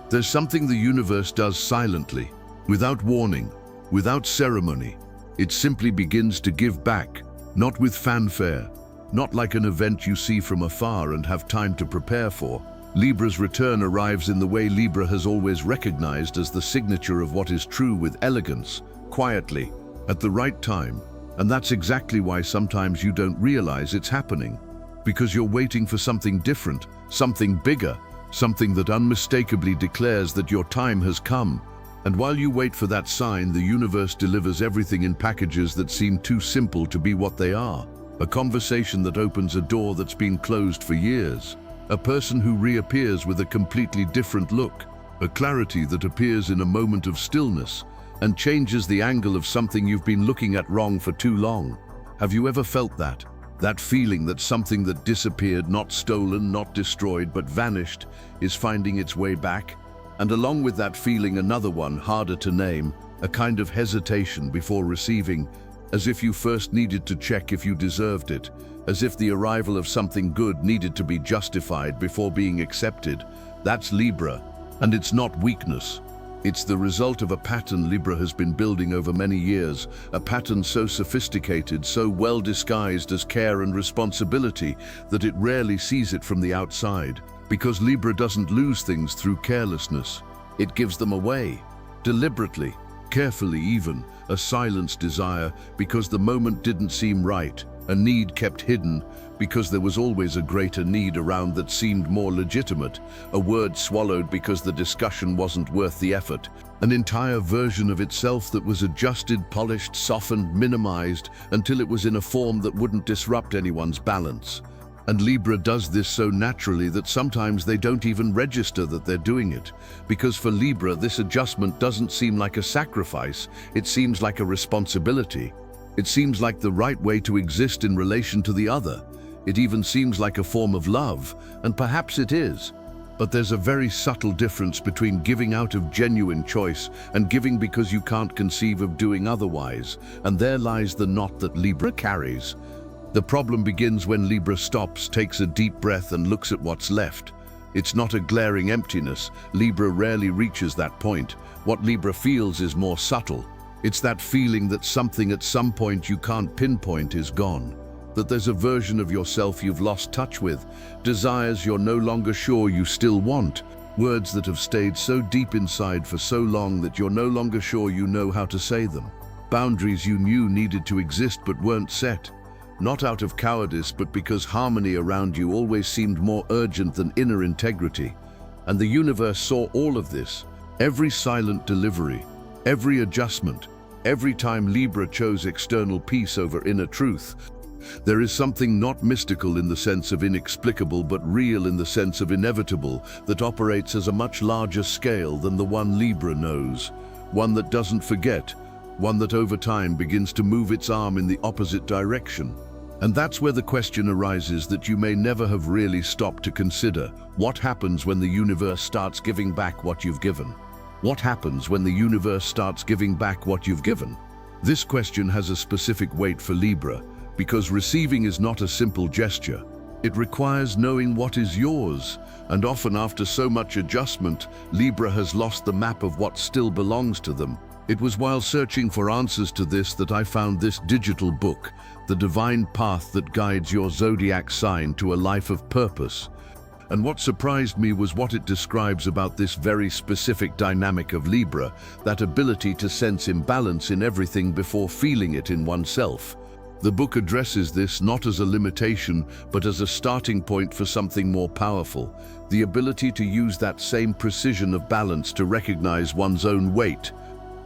There's something the universe does silently, without warning, without ceremony. It simply begins to give back, not with fanfare, not like an event you see from afar and have time to prepare for. Libra's return arrives in the way Libra has always recognized as the signature of what is true, with elegance, quietly, at the right time. And that's exactly why sometimes you don't realize it's happening, because you're waiting for something different, something bigger, something that unmistakably declares that your time has come. And while you wait for that sign, the universe delivers everything in packages that seem too simple to be what they are. A conversation that opens a door that's been closed for years. A person who reappears with a completely different look. A clarity that appears in a moment of stillness and changes the angle of something you've been looking at wrong for too long. Have you ever felt that? That feeling that something that disappeared, not stolen, not destroyed, but vanished, is finding its way back? And along with that feeling, another one, harder to name, a kind of hesitation before receiving, as if you first needed to check if you deserved it, as if the arrival of something good needed to be justified before being accepted. That's Libra, and it's not weakness. It's the result of a pattern Libra has been building over many years, a pattern so sophisticated, so well disguised as care and responsibility that it rarely sees it from the outside. Because Libra doesn't lose things through carelessness. It gives them away, deliberately, carefully even, a silenced desire because the moment didn't seem right, a need kept hidden because there was always a greater need around that seemed more legitimate, a word swallowed because the discussion wasn't worth the effort, an entire version of itself that was adjusted, polished, softened, minimized until it was in a form that wouldn't disrupt anyone's balance. And Libra does this so naturally that sometimes they don't even register that they're doing it. Because for Libra, this adjustment doesn't seem like a sacrifice, it seems like a responsibility. It seems like the right way to exist in relation to the other. It even seems like a form of love, and perhaps it is. But there's a very subtle difference between giving out of genuine choice and giving because you can't conceive of doing otherwise, and there lies the knot that Libra carries. The problem begins when Libra stops, takes a deep breath and looks at what's left. It's not a glaring emptiness. Libra rarely reaches that point. What Libra feels is more subtle. It's that feeling that something at some point you can't pinpoint is gone. That there's a version of yourself you've lost touch with, desires you're no longer sure you still want, words that have stayed so deep inside for so long that you're no longer sure you know how to say them, boundaries you knew needed to exist but weren't set. Not out of cowardice, but because harmony around you always seemed more urgent than inner integrity. And the universe saw all of this, every silent delivery, every adjustment, every time Libra chose external peace over inner truth. There is something not mystical in the sense of inexplicable, but real in the sense of inevitable, that operates as a much larger scale than the one Libra knows, one that doesn't forget, one that over time begins to move its arm in the opposite direction. And that's where the question arises that you may never have really stopped to consider. What happens when the universe starts giving back what you've given? What happens when the universe starts giving back what you've given? This question has a specific weight for Libra, because receiving is not a simple gesture. It requires knowing what is yours, and often after so much adjustment, Libra has lost the map of what still belongs to them. It was while searching for answers to this that I found this digital book, The Divine Path That Guides Your Zodiac Sign to a Life of Purpose. And what surprised me was what it describes about this very specific dynamic of Libra, that ability to sense imbalance in everything before feeling it in oneself. The book addresses this not as a limitation, but as a starting point for something more powerful, the ability to use that same precision of balance to recognize one's own weight,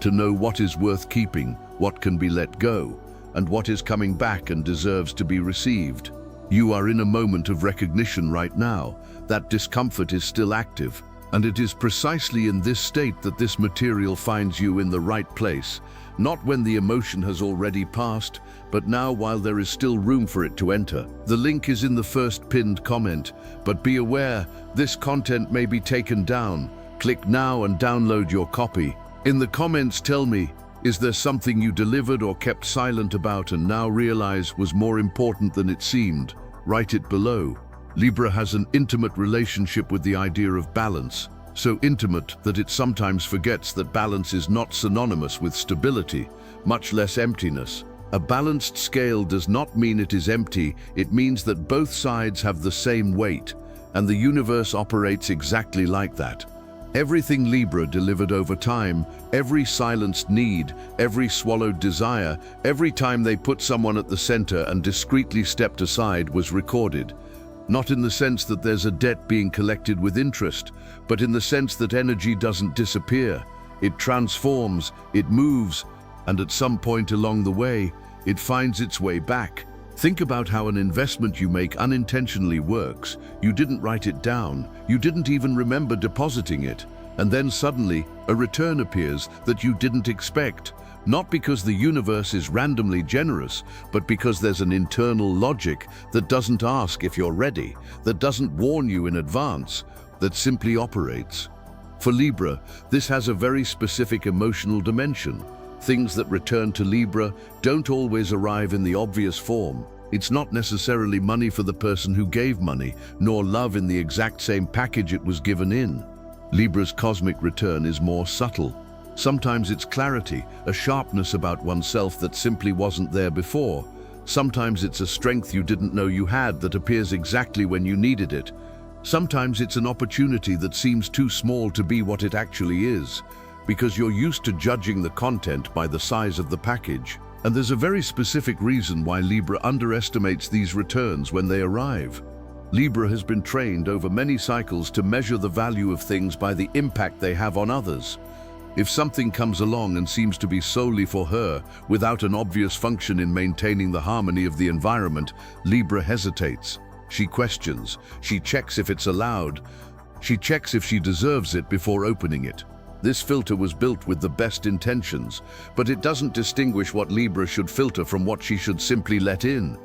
to know what is worth keeping, what can be let go, and what is coming back and deserves to be received. You are in a moment of recognition right now. That discomfort is still active, and it is precisely in this state that this material finds you in the right place, not when the emotion has already passed, but now while there is still room for it to enter. The link is in the first pinned comment, but be aware, this content may be taken down. Click now and download your copy. In the comments, tell me, is there something you delivered or kept silent about and now realize was more important than it seemed? Write it below. Libra has an intimate relationship with the idea of balance, so intimate that it sometimes forgets that balance is not synonymous with stability, much less emptiness. A balanced scale does not mean it is empty, it means that both sides have the same weight, and the universe operates exactly like that. Everything Libra delivered over time, every silenced need, every swallowed desire, every time they put someone at the center and discreetly stepped aside was recorded. Not in the sense that there's a debt being collected with interest, but in the sense that energy doesn't disappear. It transforms, it moves, and at some point along the way, it finds its way back. Think about how an investment you make unintentionally works. You didn't write it down, you didn't even remember depositing it, and then suddenly a return appears that you didn't expect. Not because the universe is randomly generous, but because there's an internal logic that doesn't ask if you're ready, that doesn't warn you in advance, that simply operates. For Libra, this has a very specific emotional dimension. Things that return to Libra don't always arrive in the obvious form. It's not necessarily money for the person who gave money, nor love in the exact same package it was given in. Libra's cosmic return is more subtle. Sometimes it's clarity, a sharpness about oneself that simply wasn't there before. Sometimes it's a strength you didn't know you had that appears exactly when you needed it. Sometimes it's an opportunity that seems too small to be what it actually is, because you're used to judging the content by the size of the package. And there's a very specific reason why Libra underestimates these returns when they arrive. Libra has been trained over many cycles to measure the value of things by the impact they have on others. If something comes along and seems to be solely for her, without an obvious function in maintaining the harmony of the environment, Libra hesitates. She questions. She checks if it's allowed. She checks if she deserves it before opening it. This filter was built with the best intentions, but it doesn't distinguish what Libra should filter from what she should simply let in.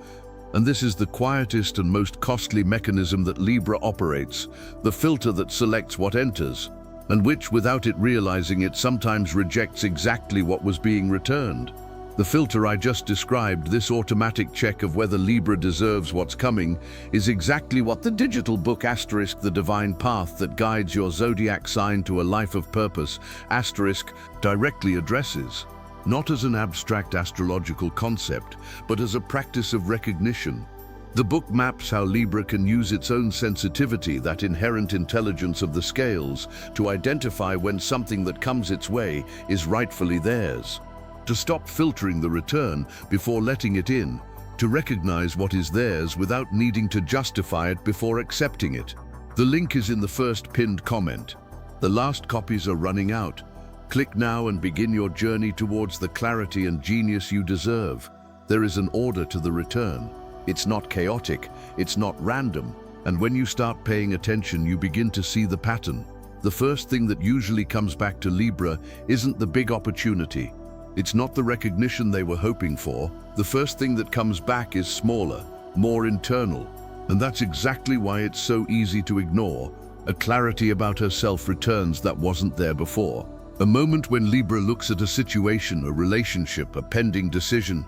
And this is the quietest and most costly mechanism that Libra operates, the filter that selects what enters, and which, without it realizing it, sometimes rejects exactly what was being returned. The filter I just described, this automatic check of whether Libra deserves what's coming, is exactly what the digital book *, The Divine Path that guides your zodiac sign to a life of purpose, * directly addresses. Not as an abstract astrological concept, but as a practice of recognition. The book maps how Libra can use its own sensitivity, that inherent intelligence of the scales, to identify when something that comes its way is rightfully theirs. To stop filtering the return before letting it in, to recognize what is theirs without needing to justify it before accepting it. The link is in the first pinned comment. The last copies are running out. Click now and begin your journey towards the clarity and genius you deserve. There is an order to the return. It's not chaotic, it's not random, and when you start paying attention, you begin to see the pattern. The first thing that usually comes back to Libra isn't the big opportunity. It's not the recognition they were hoping for. The first thing that comes back is smaller, more internal. And that's exactly why it's so easy to ignore. A clarity about herself returns that wasn't there before. A moment when Libra looks at a situation, a relationship, a pending decision,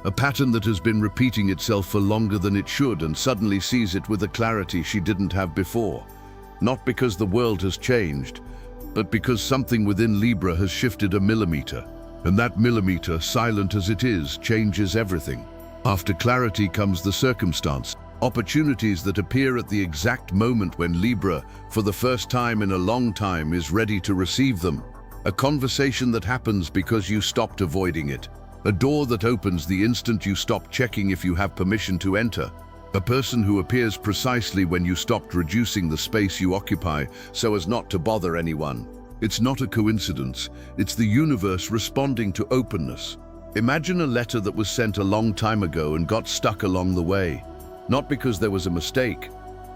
a pattern that has been repeating itself for longer than it should, and suddenly sees it with a clarity she didn't have before. Not because the world has changed, but because something within Libra has shifted a millimeter. And that millimeter, silent as it is, changes everything. After clarity comes the circumstance, opportunities that appear at the exact moment when Libra, for the first time in a long time, is ready to receive them. A conversation that happens because you stopped avoiding it. A door that opens the instant you stop checking if you have permission to enter. A person who appears precisely when you stopped reducing the space you occupy so as not to bother anyone. It's not a coincidence, it's the universe responding to openness. Imagine a letter that was sent a long time ago and got stuck along the way. Not because there was a mistake,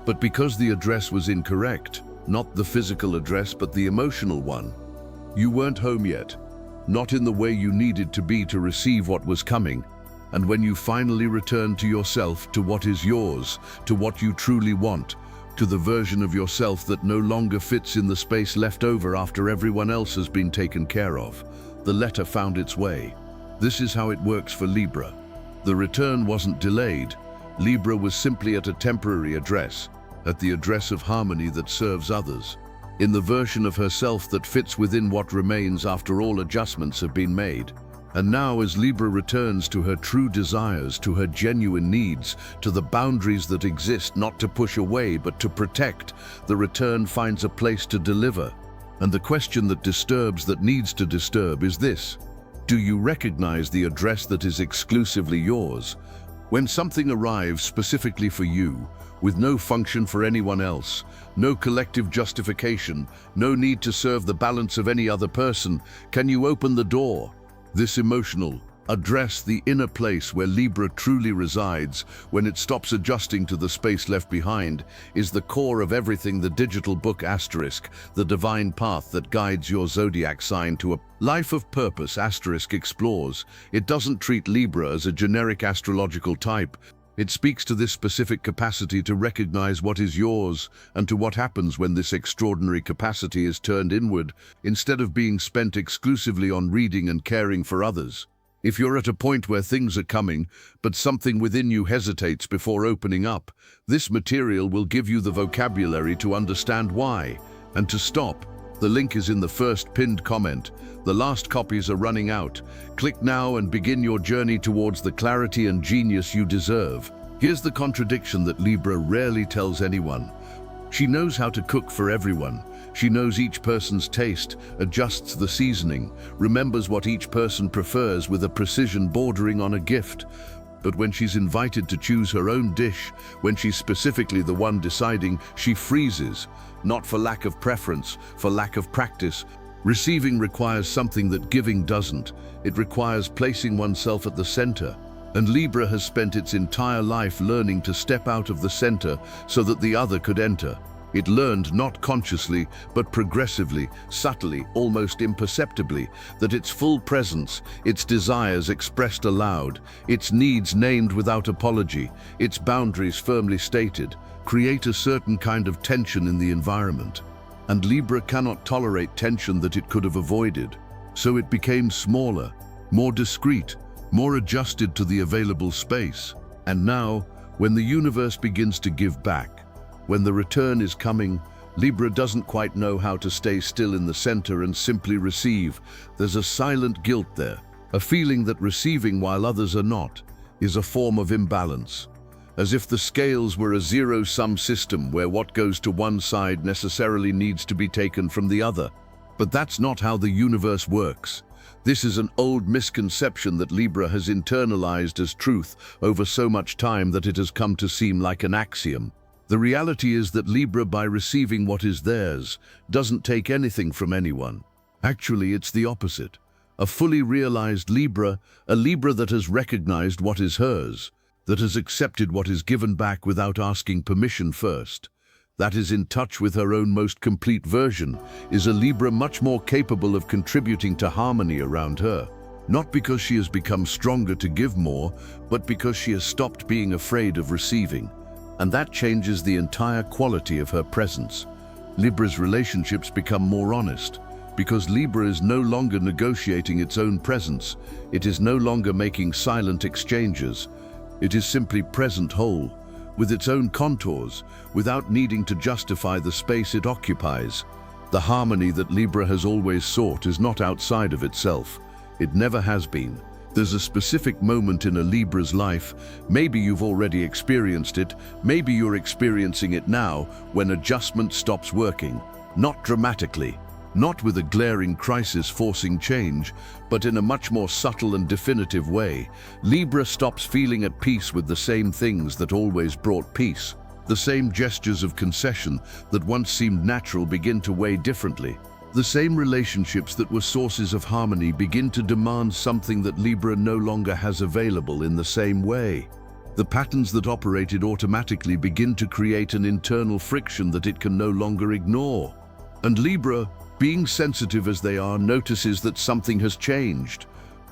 but because the address was incorrect. Not the physical address, but the emotional one. You weren't home yet, not in the way you needed to be to receive what was coming. And when you finally return to yourself, to what is yours, to what you truly want, to the version of yourself that no longer fits in the space left over after everyone else has been taken care of, the letter found its way. This is how it works for Libra. The return wasn't delayed. Libra was simply at a temporary address, at the address of harmony that serves others. in the version of herself that fits within what remains after all adjustments have been made. And now, as Libra returns to her true desires, to her genuine needs, to the boundaries that exist not to push away but to protect, the return finds a place to deliver. And the question that disturbs, that needs to disturb, is this: do you recognize the address that is exclusively yours? When something arrives specifically for you, with no function for anyone else, no collective justification, no need to serve the balance of any other person, can you open the door? This emotional address, the inner place where Libra truly resides, when it stops adjusting to the space left behind, is the core of everything the digital book asterisk, the divine path that guides your zodiac sign to a life of purpose asterisk explores. It doesn't treat Libra as a generic astrological type. It speaks to this specific capacity to recognize what is yours and to what happens when this extraordinary capacity is turned inward instead of being spent exclusively on reading and caring for others. If you're at a point where things are coming, but something within you hesitates before opening up, this material will give you the vocabulary to understand why and to stop. The link is in the first pinned comment. The last copies are running out. Click now and begin your journey towards the clarity and genius you deserve. Here's the contradiction that Libra rarely tells anyone. She knows how to cook for everyone. She knows each person's taste, adjusts the seasoning, remembers what each person prefers with a precision bordering on a gift. But when she's invited to choose her own dish, when she's specifically the one deciding, she freezes. Not for lack of preference, for lack of practice. Receiving requires something that giving doesn't. It requires placing oneself at the center. And Libra has spent its entire life learning to step out of the center so that the other could enter. It learned not consciously, but progressively, subtly, almost imperceptibly, that its full presence, its desires expressed aloud, its needs named without apology, its boundaries firmly stated, create a certain kind of tension in the environment. And Libra cannot tolerate tension that it could have avoided. So it became smaller, more discreet, more adjusted to the available space. And now, when the universe begins to give back, when the return is coming, Libra doesn't quite know how to stay still in the center and simply receive. There's a silent guilt there, a feeling that receiving while others are not is a form of imbalance, as if the scales were a zero-sum system where what goes to one side necessarily needs to be taken from the other. But that's not how the universe works. This is an old misconception that Libra has internalized as truth over so much time that it has come to seem like an axiom. The reality is that Libra, by receiving what is theirs, doesn't take anything from anyone. Actually, it's the opposite. A fully realized Libra, a Libra that has recognized what is hers, that has accepted what is given back without asking permission first, that is in touch with her own most complete version, is a Libra much more capable of contributing to harmony around her. Not because she has become stronger to give more, but because she has stopped being afraid of receiving. And that changes the entire quality of her presence. Libra's relationships become more honest, because Libra is no longer negotiating its own presence. It is no longer making silent exchanges. It is simply present whole, with its own contours, without needing to justify the space it occupies. The harmony that Libra has always sought is not outside of itself. It never has been. There's a specific moment in a Libra's life, maybe you've already experienced it, maybe you're experiencing it now, when adjustment stops working. Not dramatically, not with a glaring crisis forcing change, but in a much more subtle and definitive way. Libra stops feeling at peace with the same things that always brought peace. The same gestures of concession that once seemed natural begin to weigh differently. The same relationships that were sources of harmony begin to demand something that Libra no longer has available in the same way. The patterns that operated automatically begin to create an internal friction that it can no longer ignore. And Libra, being sensitive as they are, notices that something has changed.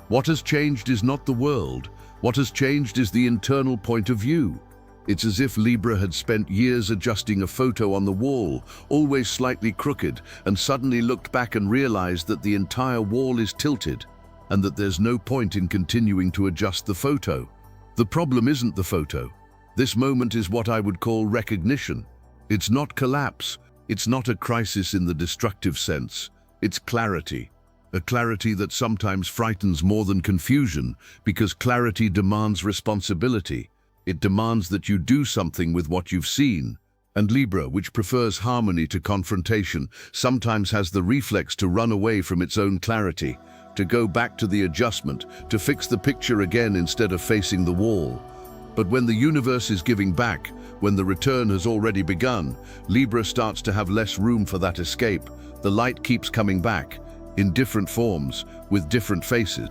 What has changed is not the world. What has changed is the internal point of view. It's as if Libra had spent years adjusting a photo on the wall, always slightly crooked, and suddenly looked back and realized that the entire wall is tilted, and that there's no point in continuing to adjust the photo. The problem isn't the photo. This moment is what I would call recognition. It's not collapse. It's not a crisis in the destructive sense. It's clarity. A clarity that sometimes frightens more than confusion, because clarity demands responsibility. It demands that you do something with what you've seen. And Libra, which prefers harmony to confrontation, sometimes has the reflex to run away from its own clarity, to go back to the adjustment, to fix the picture again instead of facing the wall. But when the universe is giving back, when the return has already begun, Libra starts to have less room for that escape. The light keeps coming back, in different forms, with different faces,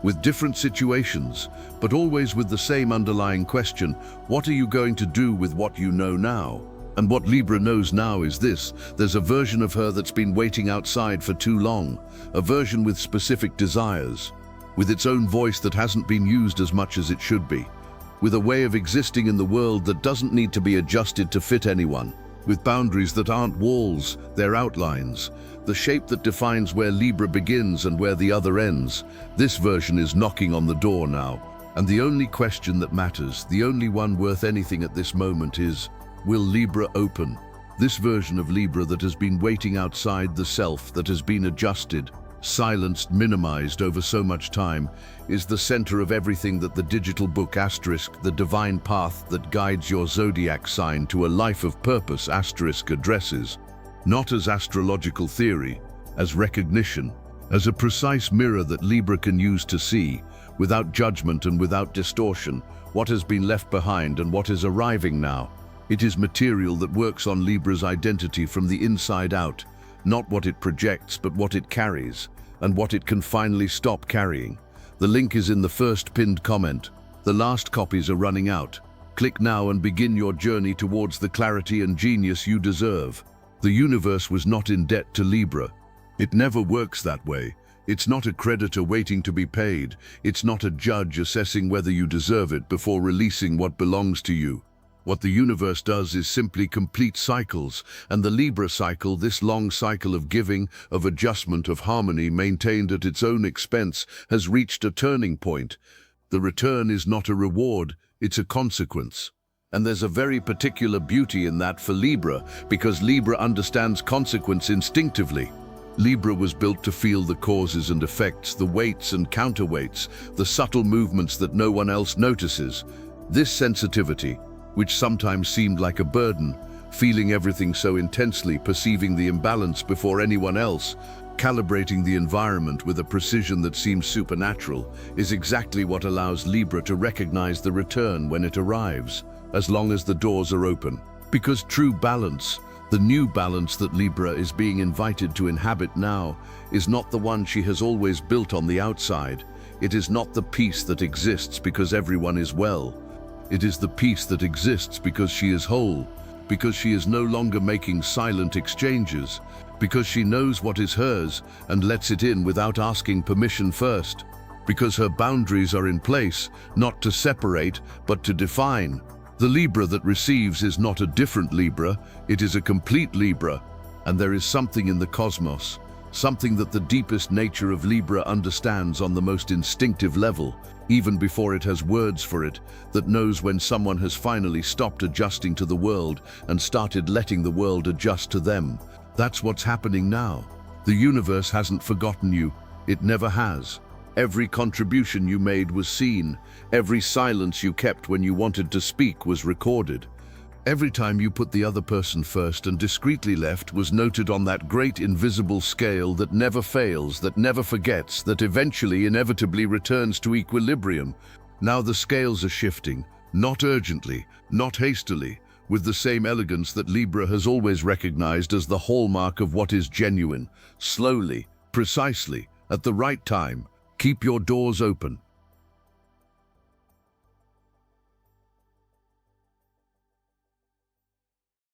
with different situations, but always with the same underlying question: what are you going to do with what you know now? And what Libra knows now is this: there's a version of her that's been waiting outside for too long, a version with specific desires, with its own voice that hasn't been used as much as it should be, with a way of existing in the world that doesn't need to be adjusted to fit anyone, with boundaries that aren't walls, they're outlines, the shape that defines where Libra begins and where the other ends. This version is knocking on the door now, and the only question that matters, the only one worth anything at this moment is, will Libra open? This version of Libra that has been waiting outside the self, that has been adjusted, silenced, minimized over so much time, is the center of everything that the digital book asterisk, the divine path that guides your zodiac sign to a life of purpose asterisk addresses, not as astrological theory, as recognition, as a precise mirror that Libra can use to see, without judgment and without distortion, what has been left behind and what is arriving now. It is material that works on Libra's identity from the inside out, not what it projects but what it carries, and what it can finally stop carrying. The link is in the first pinned comment. The last copies are running out. Click now and begin your journey towards the clarity and genius you deserve. The universe was not in debt to Libra. It never works that way. It's not a creditor waiting to be paid. It's not a judge assessing whether you deserve it before releasing what belongs to you. What the universe does is simply complete cycles, and the Libra cycle, this long cycle of giving, of adjustment, of harmony maintained at its own expense, has reached a turning point. The return is not a reward, it's a consequence. And there's a very particular beauty in that for Libra, because Libra understands consequence instinctively. Libra was built to feel the causes and effects, the weights and counterweights, the subtle movements that no one else notices. This sensitivity, which sometimes seemed like a burden, feeling everything so intensely, perceiving the imbalance before anyone else, calibrating the environment with a precision that seems supernatural, is exactly what allows Libra to recognize the return when it arrives, as long as the doors are open. Because true balance, the new balance that Libra is being invited to inhabit now, is not the one she has always built on the outside. It is not the peace that exists because everyone is well. It is the peace that exists because she is whole, because she is no longer making silent exchanges, because she knows what is hers and lets it in without asking permission first, because her boundaries are in place, not to separate, but to define. The Libra that receives is not a different Libra, it is a complete Libra, and there is something in the cosmos, something that the deepest nature of Libra understands on the most instinctive level, even before it has words for it, that knows when someone has finally stopped adjusting to the world and started letting the world adjust to them. That's what's happening now. The universe hasn't forgotten you. It never has. Every contribution you made was seen. Every silence you kept when you wanted to speak was recorded. Every time you put the other person first and discreetly left was noted on that great invisible scale that never fails, that never forgets, that eventually inevitably returns to equilibrium. Now the scales are shifting, not urgently, not hastily, with the same elegance that Libra has always recognized as the hallmark of what is genuine. Slowly, precisely, at the right time. Keep your doors open.